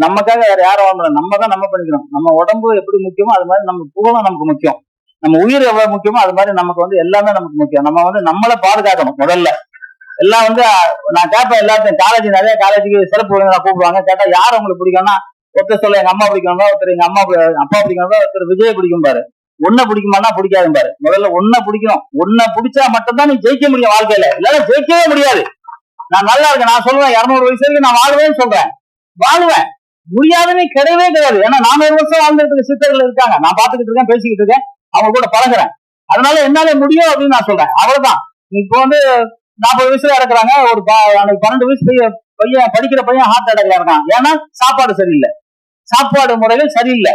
நமக்காக வேற யாரும் வாங்கணும், நம்ம தான் நம்ம பண்ணிக்கணும். நம்ம உடம்பு எப்படி முக்கியமோ அது மாதிரி நம்ம புகழும் நமக்கு முக்கியம். நம்ம உயிர் எவ்வளவு முக்கியமோ அது மாதிரி நமக்கு வந்து எல்லாமே நமக்கு முக்கியம். நம்ம வந்து நம்மளை பாதுகாக்கணும் முதல்ல. எல்லாம் வந்து நான் கேட்பேன் எல்லாத்தையும், காலேஜ் நிறைய காலேஜுக்கு சிறப்பு விருந்தினரா கூப்பிடுவாங்க. கேட்டா யார் உங்களுக்கு பிடிக்கும்னா, ஒருத்தர் சொல்ல எங்க அம்மா பிடிக்கும், ஒருத்தர் எங்க அப்பா பிடிக்கும், ஒருத்தர் விஜய் பிடிக்கும் பாரு. ஒன்ன பிடிக்குமானா பிடிக்காது பாரு. முதல்ல ஒன்ன பிடிக்கணும். ஒன்ன பிடிச்சா மட்டும்தான் நீ ஜெயிக்க முடியும் வாழ்க்கையில, இல்லைன்னா ஜெயிக்கவே முடியாது. நான் நல்லா இருக்கேன், நான் சொல்லுவேன் 200 வயசு வரைக்கும் நான் வாழ்வேன்னு சொல்றேன், வாழ்வேன். முடியாதுன்னு கிடையவே கிடையாது. ஏன்னா 400 வருஷம் வாழ்ந்துட்டு சித்தர்கள் இருக்காங்க, நான் பாத்துக்கிட்டு இருக்கேன், பேசிக்கிட்டு இருக்கேன், அவங்க கூட பழகுறேன். அதனால என்னால முடியும் அப்படின்னு நான் சொல்றேன். அவ்வளவுதான். இப்போ வந்து 40 வயசுல இறக்குறாங்க, ஒரு 12 வயசு பையன் படிக்கிற பையன் ஹார்ட் அட்டாக்ல இருக்கான். ஏன்னா சாப்பாடு சரியில்லை, சாப்பாடு முறைகள் சரியில்லை.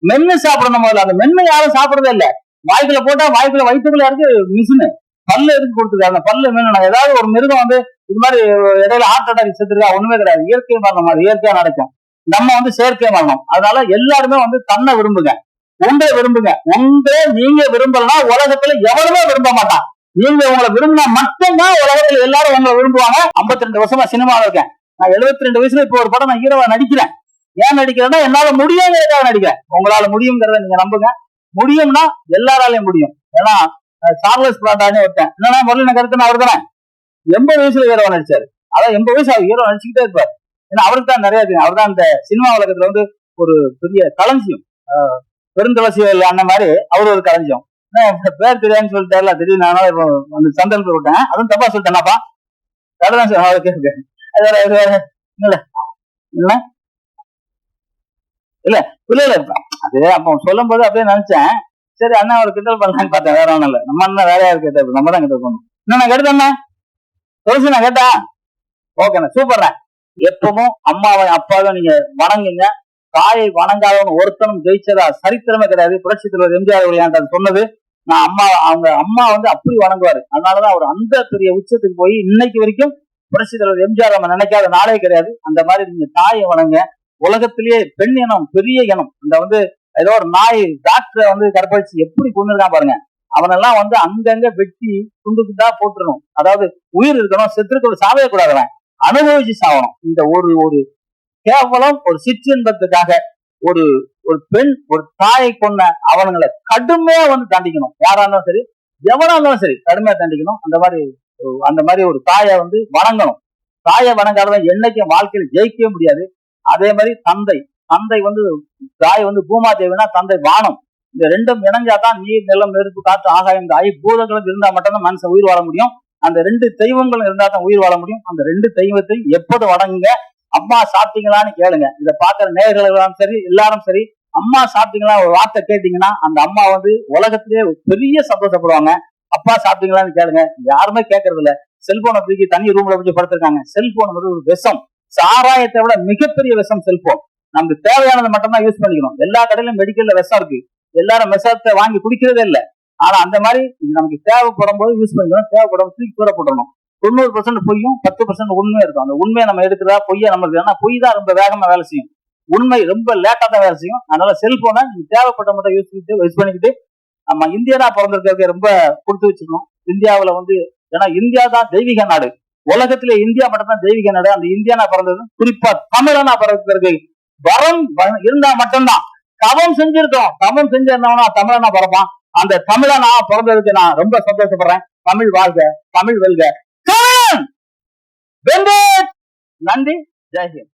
மென்னு சாப்பிடணும் முதல்ல. அந்த மென்னு யாரும் சாப்பிடறதே இல்லை. வாய்க்குள்ள போட்டா வாய்க்குள்ள வயிற்றுக்குள்ள இருக்கு மிஷினு, பல்லு எதுக்கு கொடுத்துருக்காங்க, பல்லு மென்னு. ஏதாவது ஒரு மிருகம் வந்து இது மாதிரி இடையில ஹார்ட் அட்டாக் செத்துருக்கா? ஒண்ணுமே கிடையாது. இயற்கை மரணம், அது இயற்கையா நடக்கும். நம்ம வந்து செயற்கை மரணம். அதனால எல்லாருமே வந்து தன்னை விரும்புங்க, ஒன்றை விரும்புங்க. ஒன்றே நீங்க விரும்பலன்னா உலகத்துல எவருமே விரும்ப மாட்டான். நீங்க உங்களை விரும்பினா மட்டும்தான் உலகத்துல எல்லாரும் உங்களை விரும்புவாங்க. 52 வருஷமா சினிமாவில் இருக்கேன். நான் 72 வயசுல இப்போ ஒரு படம் நான் ஹீரோவா நடிக்கிறேன். ஏன் நடிக்கிறேன்னா என்னால முடியுங்கிறதுக்காக நடிக்கிறேன். உங்களால முடியுங்கிறத நீங்க நம்புங்க. முடியும்னா எல்லாராலையும் முடியும். ஏன்னா சார்லஸ் பிராண்டானே ஒருத்தன் என்னன்னா முதல்ல கருத்து அவர் தானே 80 வயசுல ஹீரோவா நடிச்சாரு. அதான் 80 வயசு அவர் ஹீரோ நடிச்சுக்கிட்டே இருப்பார். ஏன்னா அவருக்கு தான் நிறைய தெரியும். அவர் தான் இந்த சினிமா உலகத்துல வந்து ஒரு பெரிய களஞ்சியம், பெருந்தளசியல் அண்ணன் மாதிரி அவர் ஒரு களஞ்சியம். பேர் தெரியாதுன்னு சொல்லிட்டாருல திடீர்னு, அதனால இப்போ வந்து சந்தல் விட்டேன். அதுவும் தப்பா சொல்லிட்டேனாப்பா, கடைதான் கேட்க இல்ல இல்ல இல்ல அது அப்ப சொல்லும் போது அப்படியே நினைச்சேன். சரி அண்ணா ஒரு கிண்டல் பண்ணலான்னு பார்த்தேன், வேற ஒண்ணும் இல்ல. நம்ம அண்ணன் வேலையா இருக்கு, நம்ம தான் கிட்ட போகணும். என்ன கேட்டேன், என்ன சொல்லுச்சு நான் கேட்டா? ஓகேண்ணா, சூப்பர்ண்ணா. எப்பவும் அம்மாவை அப்பாவை நீங்க வணங்குங்க. தாயை வணங்காதவன் ஒருத்தனும் ஜெயிச்சதா சரித்திரமே கிடையாது. புரட்சி தலைவர் எம்ஜிஆர் விளையாண்டு சொன்னது. நான் அவங்க அம்மா வந்து அப்படி வணங்குவாரு. அதனாலதான் அவர் அந்த பெரிய உச்சத்துக்கு போய் இன்னைக்கு வரைக்கும் புரட்சி தலைவர் எம்ஜிஆர் நம்ம நினைக்காத நாளே கிடையாது. அந்த மாதிரி நீங்க தாயை வணங்க. உலகத்திலேயே பெண் இனம் பெரிய இனம். இந்த வந்து ஏதோ ஒரு நாய் டாக்டரை வந்து கற்பழிச்சு எப்படி கொண்டுருக்கான் பாருங்க. அவனெல்லாம் வந்து அங்கங்க வெட்டி துண்டுக்குதா போட்டுருணும். அதாவது உயிர் இருக்கணும், செத்துருக்கு சாவே கூடாதுவன், அனுபவிச்சு சாகணும். இந்த ஒரு கேவலம் ஒரு சிற்றின்பத்துக்காக ஒரு பெண் ஒரு தாயை கொன்ன அவனுங்களை கடுமையா வந்து தண்டிக்கணும். யாரா இருந்தாலும் சரி, எவனா இருந்தாலும் சரி, கடுமையா தண்டிக்கணும். அந்த மாதிரி ஒரு தாயை வந்து வணங்கணும். தாயை வணங்காதவன் என்னைக்கும் வாழ்க்கையில் ஜெயிக்கவே முடியாது. அதே மாதிரி தந்தை வந்து தாய் வந்து பூமாதேவினா தந்தை வானம். இந்த ரெண்டும் இணைஞ்சாதான் நீர் நிலம் நெருப்பு காற்று ஆகாயம் இந்த பூதங்களும் இருந்தா மட்டும்தான் மனுஷன் உயிர் வாழ முடியும். அந்த 2 தெய்வங்களும் இருந்தா தான் உயிர் வாழ முடியும். அந்த 2 தெய்வத்தையும் எப்போது வணங்குங்க. அம்மா சாப்பிட்டீங்களான்னு கேளுங்க. இதை பார்க்கிற நேயர்களும் சரி, எல்லாரும் சரி, அம்மா சாப்பிட்டீங்களா ஒரு வார்த்தை கேட்டீங்கன்னா அந்த அம்மா வந்து உலகத்திலேயே பெரிய சந்தோஷப்படுவாங்க. அப்பா சாப்பிட்டீங்களான்னு கேளுங்க. யாருமே கேட்கறது இல்ல. செல்போனை தூக்கி தனி ரூம்ல வச்சு படுத்திருக்காங்க. செல்போன் வந்து ஒரு விஷம், சாராயத்தை விட மிகப்பெரிய விஷம் செல்போன். நமக்கு தேவையானதை மட்டும்தான் யூஸ் பண்ணிக்கணும். எல்லா கடையிலும் மெடிக்கல்ல விஷம் இருக்கு. எல்லாரும் விஷத்தை வாங்கி குடிக்கிறதே இல்லை. ஆனா அந்த மாதிரி நமக்கு தேவைப்படும் போது யூஸ் பண்ணிக்கணும், தேவைப்படும் தூக்கி தூர போட்டுறணும். 90% பொய்யும் 10% உண்மையும் இருக்கும். அந்த உண்மையை நம்ம எடுக்கிறதா பொய்யா நம்ம இருக்கு. ஆனா பொய் தான் ரொம்ப வேகமா வேலை செய்யும், உண்மை ரொம்ப லேட்டா தான் வேலை செய்யும். அதனால செல்போனை நீங்க தேவைப்பட்ட மட்டும் யூஸ் பண்ணிக்கிட்டு நம்ம இந்தியனா பிறந்திருக்கிறதுக்கு ரொம்ப கொடுத்து வச்சுக்கணும். இந்தியாவில வந்து ஏன்னா இந்தியா தான் தெய்வீக நாடு. உலகத்திலே இந்தியா மட்டும் தான் தெய்வீக நாடு. அந்த இந்தியானா பிறந்தது, குறிப்பா தமிழனா பிறந்திருக்கு வரம் இருந்தா மட்டும்தான். தவம் செஞ்சிருக்கோம், தவம் செஞ்சிருந்தவனா தமிழனா பிறப்பான். அந்த தமிழனா பிறந்ததுக்கு நான் ரொம்ப சந்தோஷப்படுறேன். தமிழ் வாழ்க, தமிழ் வெல்க. நன்றி, ஜெய்ஹிந்த்.